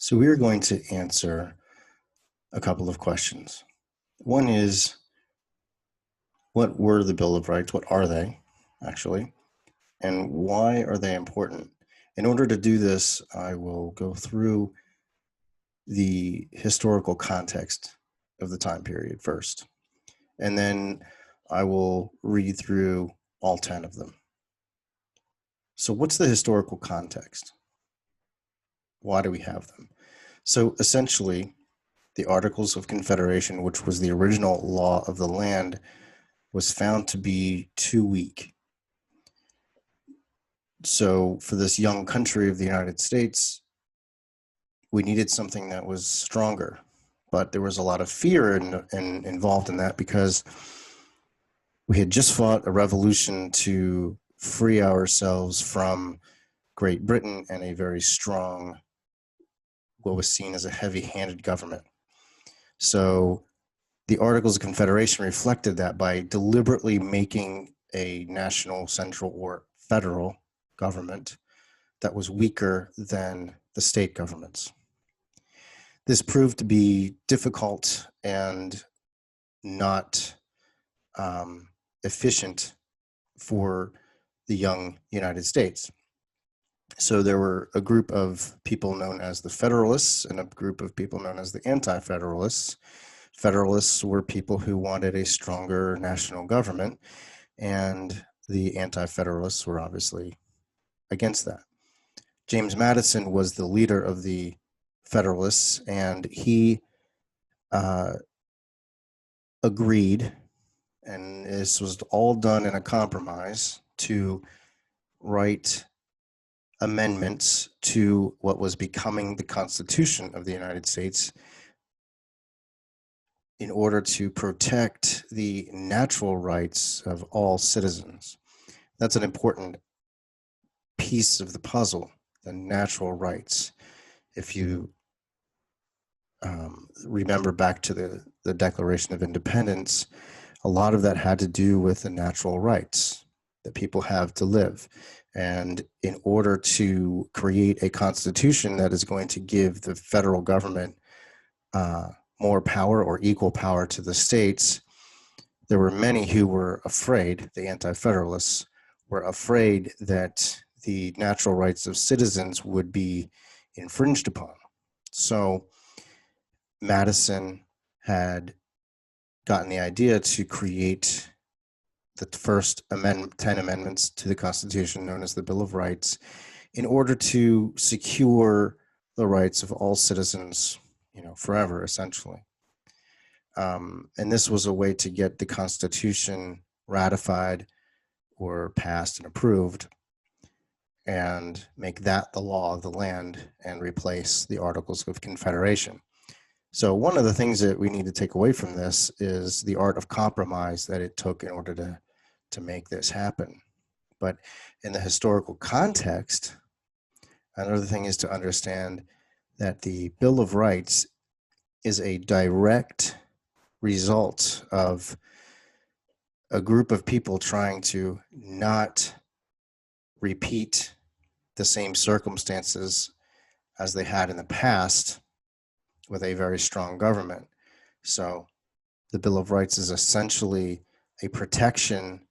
So we are going to answer a couple of questions. One is, what were the Bill of Rights? What are they, actually? And why are they important? In order to do this, I will go through the historical context of the time period first. And then I will read through all 10 of them. So what's the historical context? Why do we have them? So essentially, the Articles of Confederation, which was the original law of the land, was found to be too weak. So for this young country of the United States, we needed something that was stronger. But there was a lot of fear involved in that because we had just fought a revolution to free ourselves from Great Britain and a very strong, what was seen as a heavy-handed government. So the Articles of Confederation reflected that by deliberately making a national, central, or federal government that was weaker than the state governments. This proved to be difficult and not efficient for the young United States. So there were a group of people known as the Federalists and a group of people known as the Anti-Federalists. Federalists were people who wanted a stronger national government, and the Anti-Federalists were obviously against that. James Madison was the leader of the Federalists, and he agreed, and this was all done in a compromise, to write amendments to what was becoming the Constitution of the United States in order to protect the natural rights of all citizens. That's an important piece of the puzzle, the natural rights. If you remember back to the Declaration of Independence, a lot of that had to do with the natural rights that people have to live. And in order to create a constitution that is going to give the federal government more power or equal power to the states, there were many who were afraid, the Anti-Federalists were afraid that the natural rights of citizens would be infringed upon. So Madison had gotten the idea to create the first 10 amendments to the Constitution, known as the Bill of Rights, in order to secure the rights of all citizens, forever, essentially. And this was a way to get the Constitution ratified or passed and approved and make that the law of the land and replace the Articles of Confederation. So one of the things that we need to take away from this is the art of compromise that it took in order to make this happen. But in the historical context, another thing is to understand that the Bill of Rights is a direct result of a group of people trying to not repeat the same circumstances as they had in the past with a very strong government. So the Bill of Rights is essentially a protection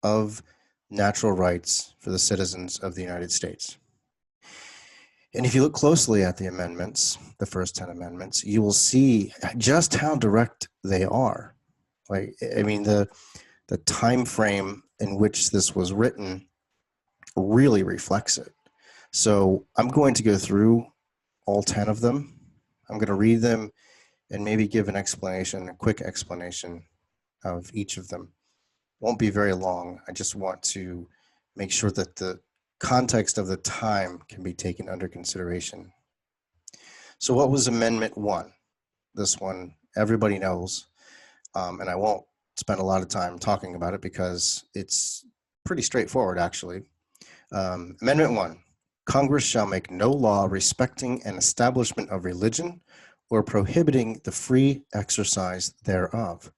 of natural rights for the citizens of the United States. And if you look closely at the amendments, the first 10 amendments, you will see just how direct they are. Like, I mean, the time frame in which this was written really reflects it. So I'm going to go through all 10 of them. I'm going to read them and maybe give an explanation, a quick explanation of each of them. Won't be very long. I just want to make sure that the context of the time can be taken under consideration. So what was Amendment 1? This one everybody knows, and I won't spend a lot of time talking about it because it's pretty straightforward, actually. Amendment 1, Congress shall make no law respecting an establishment of religion or prohibiting the free exercise thereof,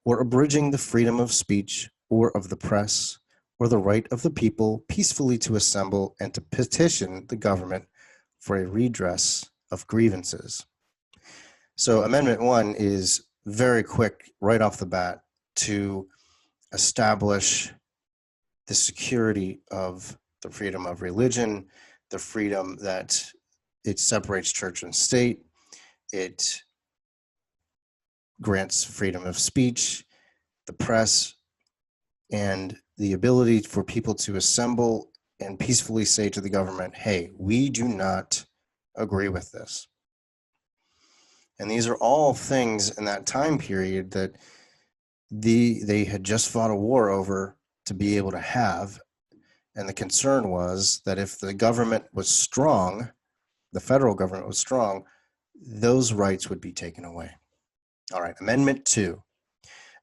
or abridging the freedom of speech or of the press, or the right of the people peacefully to assemble and to petition the government for a redress of grievances. So Amendment 1 is very quick right off the bat to establish the security of the freedom of religion, the freedom that it separates church and state. It grants freedom of speech, the press, and the ability for people to assemble and peacefully say to the government, hey, we do not agree with this. And these are all things in that time period that they had just fought a war over to be able to have. And the concern was that if the government was strong, the federal government was strong, those rights would be taken away. All right, Amendment 2.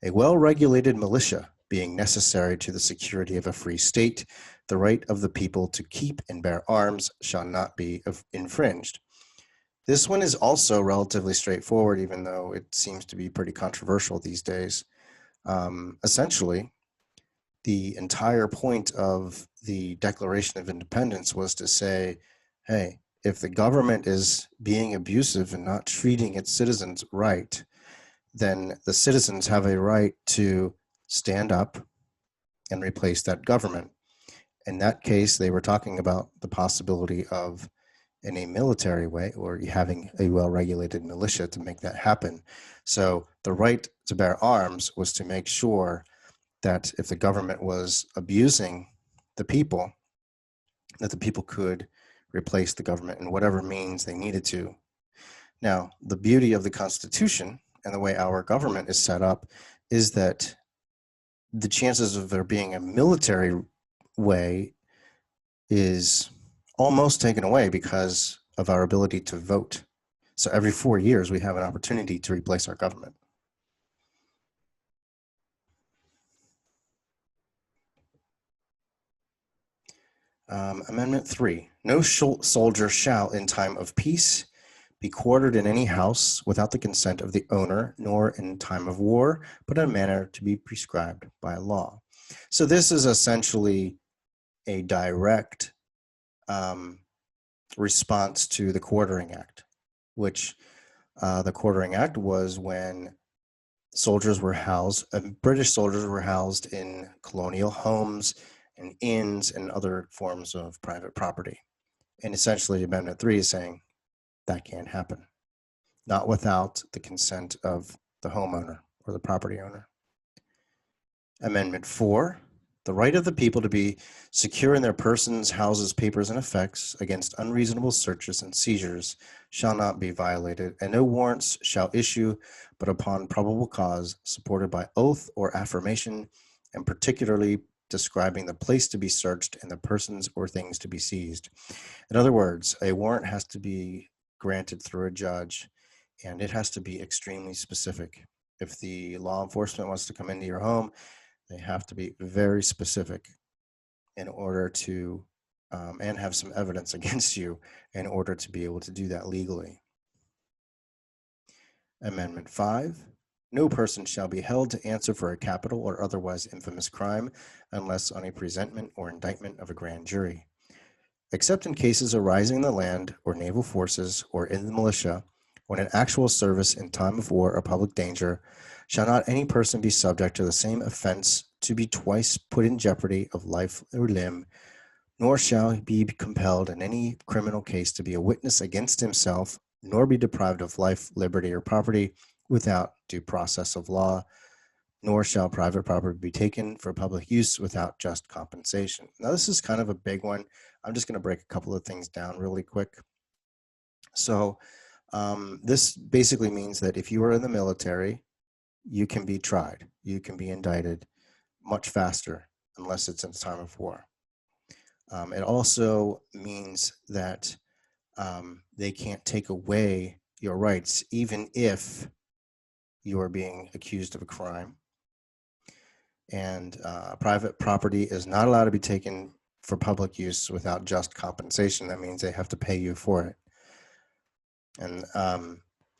A well-regulated militia being necessary to the security of a free state, the right of the people to keep and bear arms shall not be infringed. This one is also relatively straightforward, even though it seems to be pretty controversial these days. Essentially, the entire point of the Declaration of Independence was to say, hey, if the government is being abusive and not treating its citizens right, then the citizens have a right to stand up and replace that government. In that case, they were talking about the possibility of, in a military way, or having a well-regulated militia to make that happen. So the right to bear arms was to make sure that if the government was abusing the people, that the people could replace the government in whatever means they needed to. Now, the beauty of the Constitution and the way our government is set up is that the chances of there being a military way is almost taken away because of our ability to vote. So every 4 years, we have an opportunity to replace our government. Amendment 3, no soldier shall in time of peace be quartered in any house without the consent of the owner, nor in time of war, but in a manner to be prescribed by law. So this is essentially a direct response to the Quartering Act, which the Quartering Act was when soldiers were housed, British soldiers were housed in colonial homes and inns and other forms of private property. And essentially Amendment 3 is saying that can't happen, not without the consent of the homeowner or the property owner. Amendment 4, the right of the people to be secure in their persons, houses, papers, and effects against unreasonable searches and seizures shall not be violated, and no warrants shall issue but upon probable cause, supported by oath or affirmation, and particularly describing the place to be searched and the persons or things to be seized. In other words, a warrant has to be granted through a judge, and it has to be extremely specific. If the law enforcement wants to come into your home, they have to be very specific in order to, and have some evidence against you in order to be able to do that legally. Amendment 5, no person shall be held to answer for a capital or otherwise infamous crime unless on a presentment or indictment of a grand jury, except in cases arising in the land or naval forces or in the militia, when in actual service in time of war or public danger, shall not any person be subject to the same offense to be twice put in jeopardy of life or limb, nor shall he be compelled in any criminal case to be a witness against himself, nor be deprived of life, liberty, or property without due process of law, nor shall private property be taken for public use without just compensation. Now, this is kind of a big one. I'm just going to break a couple of things down really quick. So this basically means that if you are in the military, you can be tried. You can be indicted much faster unless it's in time of war. It also means that they can't take away your rights, even if you are being accused of a crime. And private property is not allowed to be taken for public use without just compensation. That means they have to pay you for it. And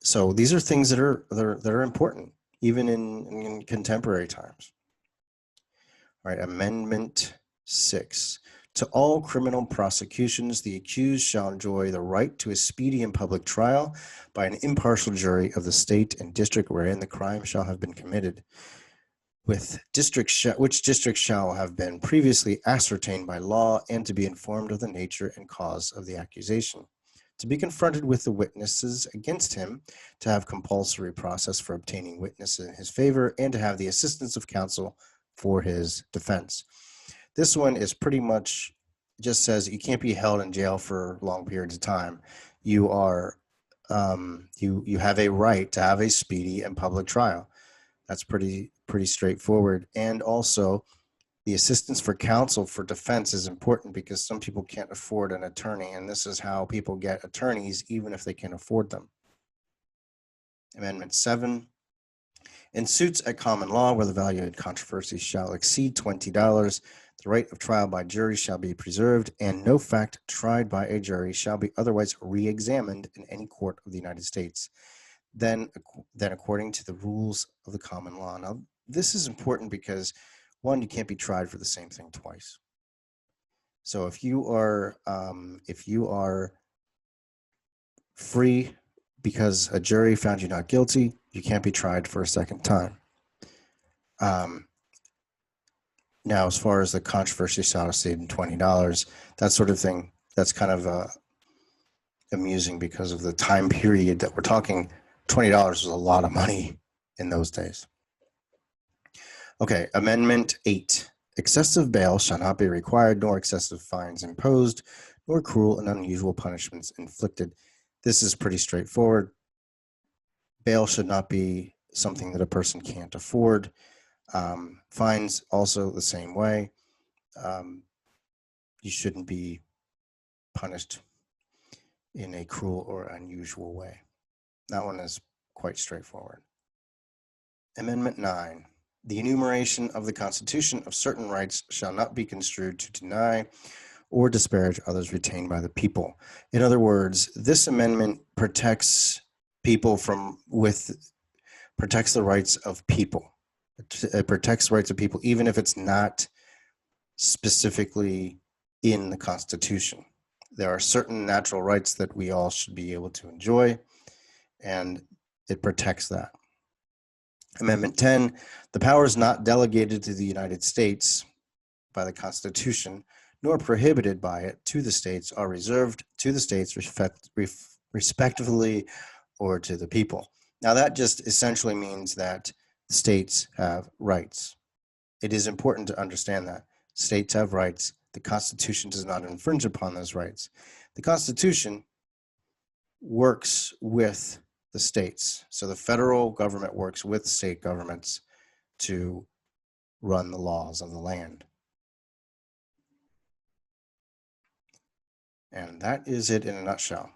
so these are things that are important, even in contemporary times. All right, Amendment 6. To all criminal prosecutions, the accused shall enjoy the right to a speedy and public trial by an impartial jury of the state and district wherein the crime shall have been committed, which district shall have been previously ascertained by law, and to be informed of the nature and cause of the accusation. To be confronted with the witnesses against him, to have compulsory process for obtaining witnesses in his favor, and to have the assistance of counsel for his defense. This one is pretty much just says you can't be held in jail for long periods of time. You are you have a right to have a speedy and public trial. That's pretty straightforward. And also, the assistance for counsel for defense is important because some people can't afford an attorney, and this is how people get attorneys even if they can afford them. Amendment 7. In suits at common law where the value in controversy shall exceed $20, the right of trial by jury shall be preserved, and no fact tried by a jury shall be otherwise re-examined in any court of the United States than according to the rules of the common law. Now, this is important because, one, you can't be tried for the same thing twice. So if you are free because a jury found you not guilty, you can't be tried for a second time. Now, as far as the controversy shall exceed $20, that sort of thing, that's kind of amusing because of the time period that we're talking. $20 was a lot of money in those days. Okay, Amendment 8. Excessive bail shall not be required, nor excessive fines imposed, nor cruel and unusual punishments inflicted. This is pretty straightforward. Bail should not be something that a person can't afford. Fines also the same way. You shouldn't be punished in a cruel or unusual way. That one is quite straightforward. Amendment 9. The enumeration of the Constitution of certain rights shall not be construed to deny or disparage others retained by the people. In other words, this amendment protects people protects the rights of people. It protects the rights of people, even if it's not specifically in the Constitution. There are certain natural rights that we all should be able to enjoy, and it protects that. Amendment 10, the powers not delegated to the United States by the Constitution, nor prohibited by it to the states, are reserved to the states respectively or to the people. Now, that just essentially means that states have rights. It is important to understand that. States have rights. The Constitution does not infringe upon those rights. The Constitution works with the states. So the federal government works with state governments to run the laws of the land. And that is it in a nutshell.